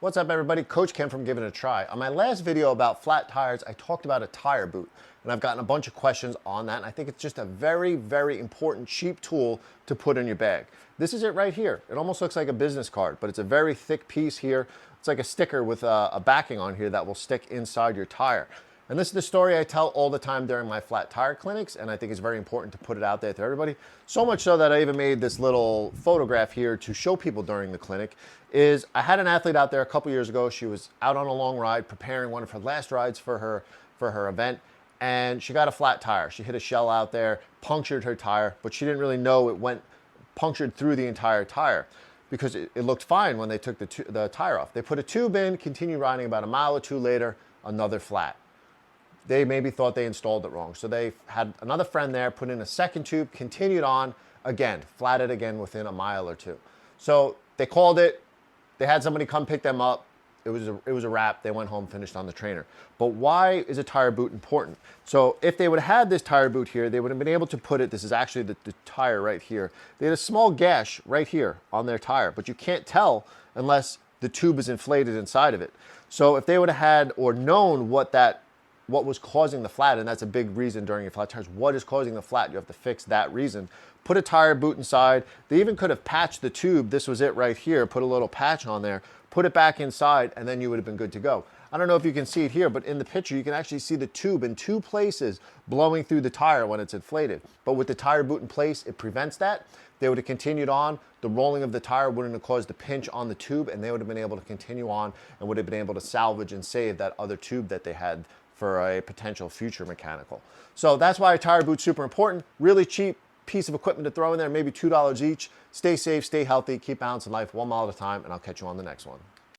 What's up, everybody? Coach Ken from Give It a Try. On my last video about flat tires, I talked about a tire boot, and I've gotten a bunch of questions on that, and I think it's just a very, very important, cheap tool to put in your bag. This is it right here. It almost looks like a business card, but it's a very thick piece here. It's like a sticker with a backing on here that will stick inside your tire. And this is the story I tell all the time during my flat tire clinics, and I think it's very important to put it out there to everybody. So much so that I even made this little photograph here to show people during the clinic. I had an athlete out there a couple years ago. She was out on a long ride, preparing one of her last rides for her event, and she got a flat tire. She hit a shell out there, punctured her tire, but she didn't really know it went punctured through the entire tire, because it looked fine when they took the tire off. They put a tube in, continued riding. About a mile or two later, another flat. They maybe thought they installed it wrong. So they had another friend there, put in a second tube, continued on, again, flatted again within a mile or two. So they called it. They had somebody come pick them up. It was a wrap. They went home, finished on the trainer. But why is a tire boot important? So if they would have had this tire boot here, they would have been able to put it, this is actually the tire right here. They had a small gash right here on their tire, but you can't tell unless the tube is inflated inside of it. So if they would have had or known what was causing the flat, and that's a big reason during your flat tires. What is causing the flat? You have to fix that reason. Put a tire boot inside. They even could have patched the tube. This was it right here. Put a little patch on there. Put it back inside, and then you would have been good to go. I don't know if you can see it here, but in the picture, you can actually see the tube in two places blowing through the tire when it's inflated. But with the tire boot in place, it prevents that. They would have continued on. The rolling of the tire wouldn't have caused a pinch on the tube, and they would have been able to continue on and would have been able to salvage and save that other tube that they had for a potential future mechanical. So that's why a tire boot's super important. Really cheap piece of equipment to throw in there, maybe $2 each. Stay safe, stay healthy, keep balancing life one mile at a time, and I'll catch you on the next one.